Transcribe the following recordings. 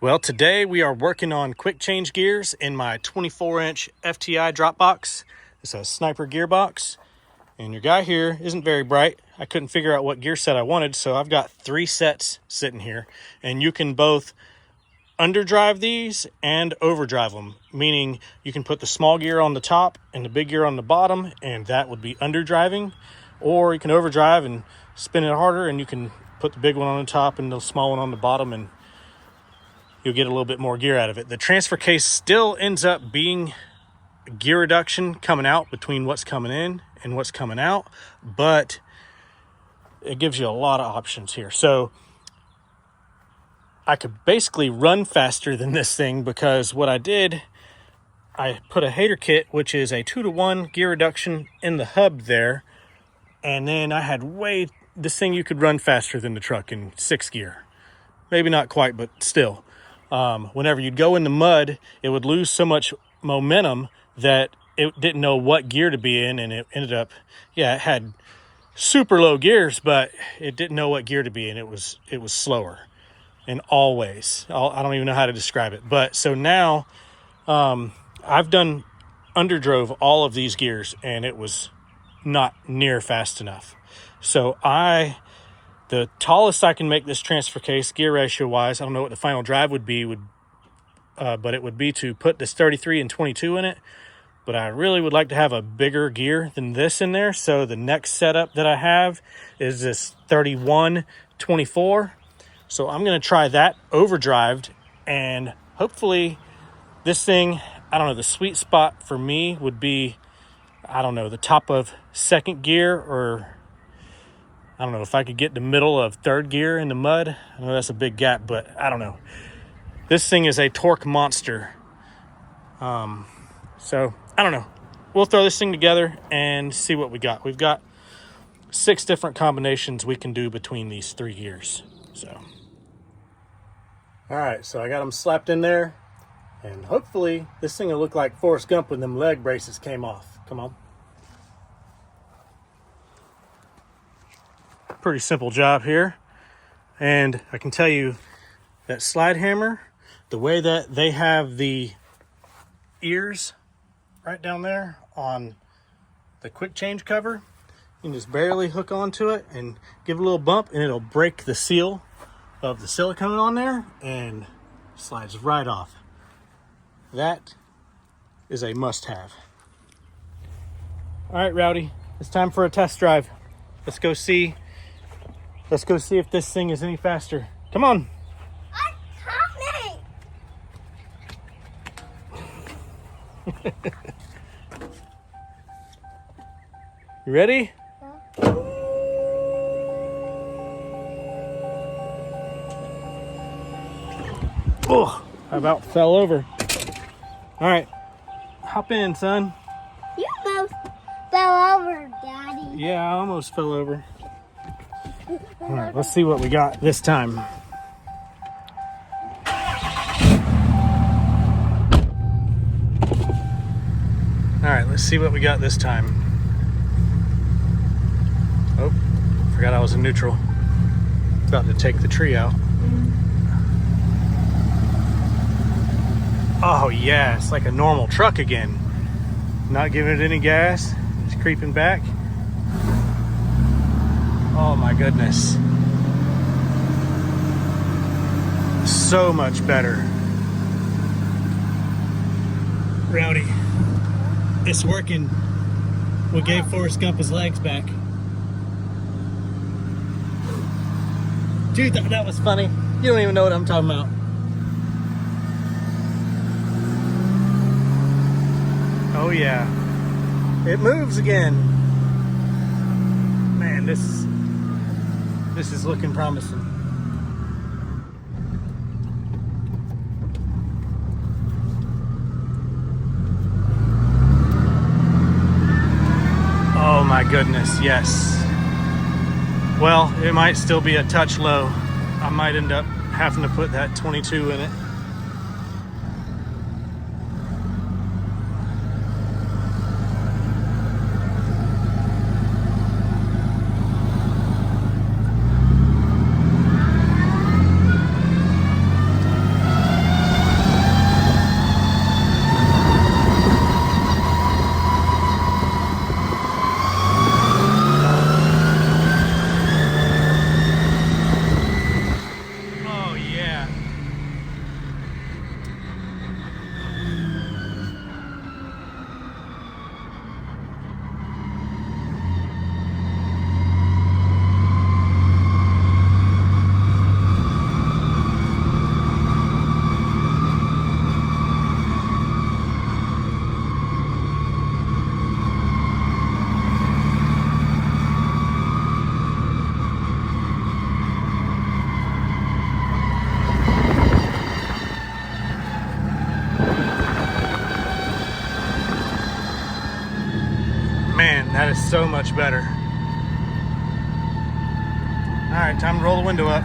Well, today we are working on quick change gears in my 24-inch FTI drop box. It's a sniper gearbox, and your guy here isn't very bright. I couldn't figure out what gear set I wanted, so I've got 3 sets sitting here, and you can both underdrive these and overdrive them, meaning you can put the small gear on the top and the big gear on the bottom, and that would be underdriving, or you can overdrive and spin it harder, and you can put the big one on the top and the small one on the bottom, and you'll get a little bit more gear out of it. The transfer case still ends up being gear reduction coming out between what's coming in and what's coming out, but it gives you a lot of options here. So I could basically run faster than this thing, because what I did, I put a hater kit, which is a 2-to-1 gear reduction in the hub there, and then I had this thing you could run faster than the truck in 6th gear. Maybe not quite, but still. Whenever you'd go in the mud, it would lose so much momentum that it didn't know what gear to be in, and it ended up, it had super low gears, but it didn't know what gear to be in. It was slower in all ways. I don't even know how to describe it. But so now I've done underdrove all of these gears, and it was not near fast enough. So the tallest I can make this transfer case gear ratio wise, I don't know what the final drive would be, but it would be to put this 33 and 22 in it. But I really would like to have a bigger gear than this in there. So the next setup that I have is this 31-24. So I'm going to try that overdrived, and hopefully this thing, I don't know, the sweet spot for me would be, I don't know, the top of 2nd gear, or I don't know if I could get the middle of 3rd gear in the mud. I know that's a big gap, but I don't know. This thing is a torque monster. So I don't know. We'll throw this thing together and see what we got. We've got 6 different combinations we can do between these 3 gears. So, all right, so I got them slapped in there, and hopefully this thing will look like Forrest Gump when them leg braces came off. Come on. Pretty simple job here, and I can tell you that slide hammer, the way that they have the ears right down there on the quick change cover, you can just barely hook onto it and give it a little bump, and it'll break the seal of the silicone on there and slides right off. That is a must-have. All right, Rowdy, it's time for a test drive. Let's go see if this thing is any faster. Come on. I'm coming. You ready? Yeah. Oh, I about fell over. All right, hop in, son. You almost fell over, Daddy. Yeah, I almost fell over. All right, let's see what we got this time. All right, let's see what we got this time. Oh, forgot I was in neutral. About to take the tree out. Oh yeah, it's like a normal truck again. Not giving it any gas, just creeping back. Oh my goodness. So much better. Rowdy, it's working. We gave Forrest Gump his legs back. Dude, that was funny. You don't even know what I'm talking about. Oh yeah, it moves again. Man, this is looking promising. Oh my goodness, yes. Well, it might still be a touch low. I might end up having to put that 22 in it. That is so much better. All right, time to roll the window up.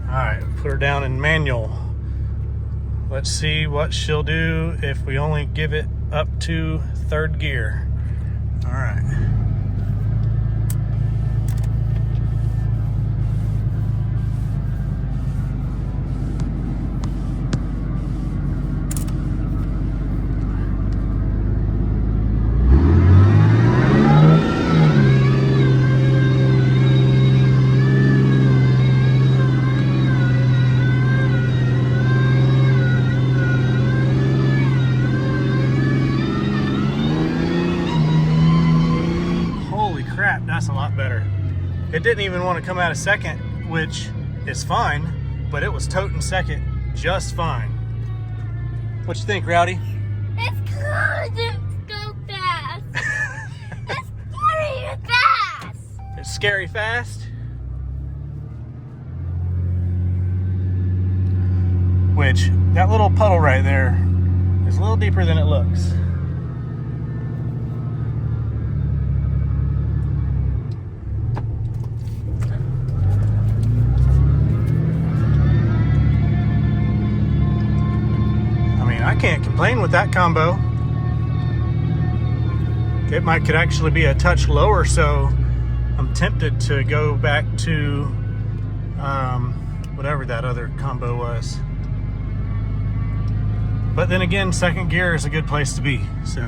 All right, put her down in manual. Let's see what she'll do if we only give it up to third gear. All right. That's a lot better. It didn't even want to come out of second, which is fine, but it was toting second just fine. What you think, Rowdy? It's cool to go fast. It's scary fast. It's scary fast. Which, that little puddle right there is a little deeper than it looks. I can't complain with that combo. It could actually be a touch lower, so I'm tempted to go back to whatever that other combo was. But then again, second gear is a good place to be, so.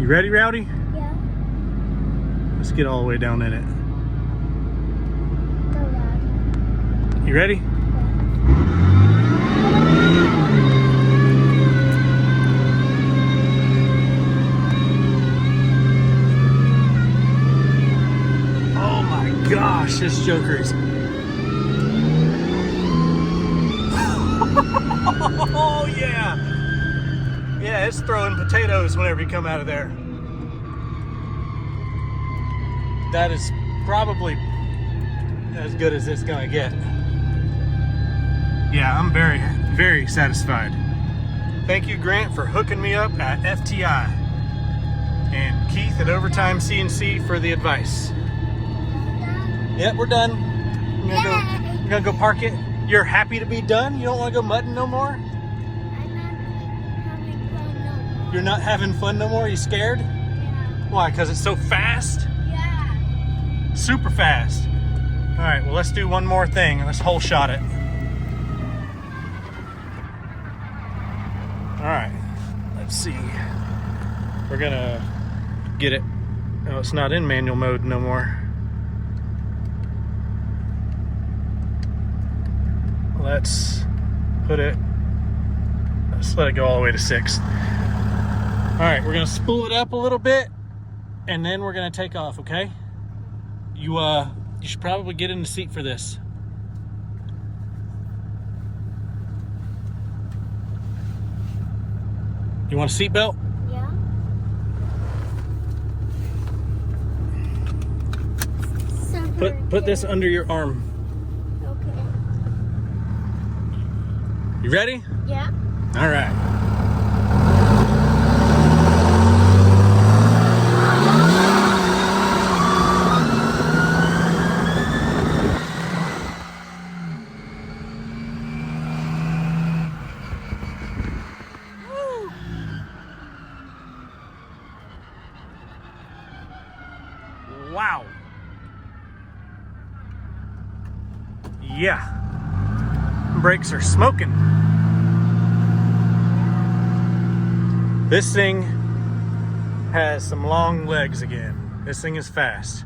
You ready, Rowdy? Yeah. Let's get all the way down in it. Go, Dad. You ready? Oh my gosh, this Joker is. Oh yeah. Yeah, it's throwing potatoes whenever you come out of there. That is probably as good as it's gonna get. Yeah, I'm very, very satisfied. Thank you, Grant, for hooking me up at FTI. And Keith at Overtime CNC for the advice. Yep, we're done. You're gonna go park it. You're happy to be done? You don't want to go mudding no more? I'm not having fun no more. You're not having fun no more? You scared? Yeah. Why, because it's so fast? Yeah. Super fast. All right, well, let's do one more thing. Let's whole shot it. All right, let's see. We're gonna get it. Oh, it's not in manual mode no more. Let's let it go all the way to 6. All right, we're gonna spool it up a little bit and then we're gonna take off, okay? You should probably get in the seat for this. You want a seatbelt? Yeah. Put this under your arm. Okay. You ready? Yeah. All right. Wow. Yeah. Brakes are smoking. This thing has some long legs again. This thing is fast.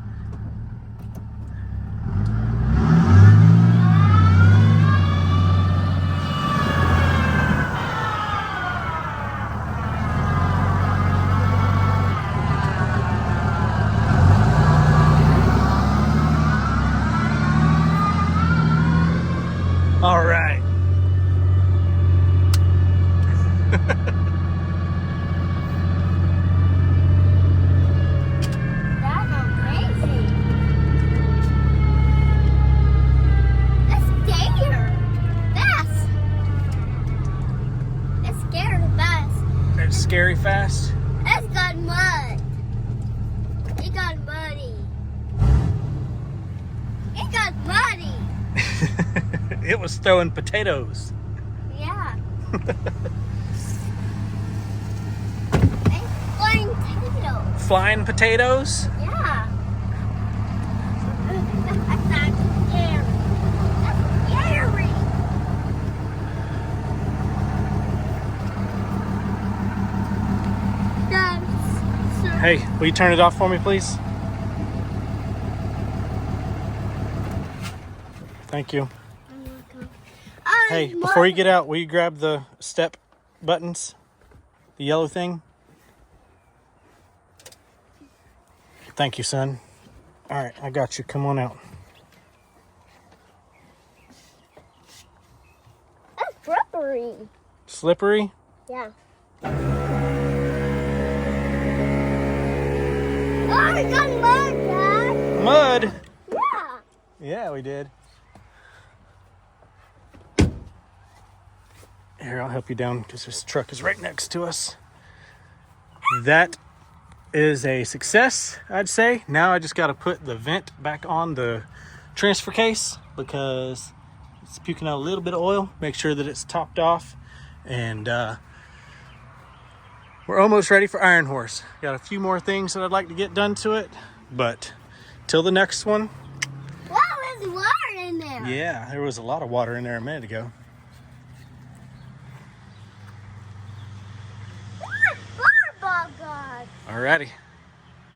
All right. That's crazy. It was throwing potatoes. Yeah. And flying potatoes. Flying potatoes? Yeah. That's not scary. That's scary. That's so Hey, will you turn it off for me, please? Thank you. Hey, before you get out, will you grab the step buttons? The yellow thing? Thank you, son. All right, I got you. Come on out. That's slippery. Slippery? Yeah. Oh, we got mud, Dad. Mud? Yeah. Yeah, we did. Here, I'll help you down because this truck is right next to us. That is a success, I'd say. Now I just got to put the vent back on the transfer case because it's puking out a little bit of oil. Make sure that it's topped off. And we're almost ready for Ironhorse. Got a few more things that I'd like to get done to it. But till the next one. Wow, there's water in there. Yeah, there was a lot of water in there a minute ago. Water bug. Alrighty.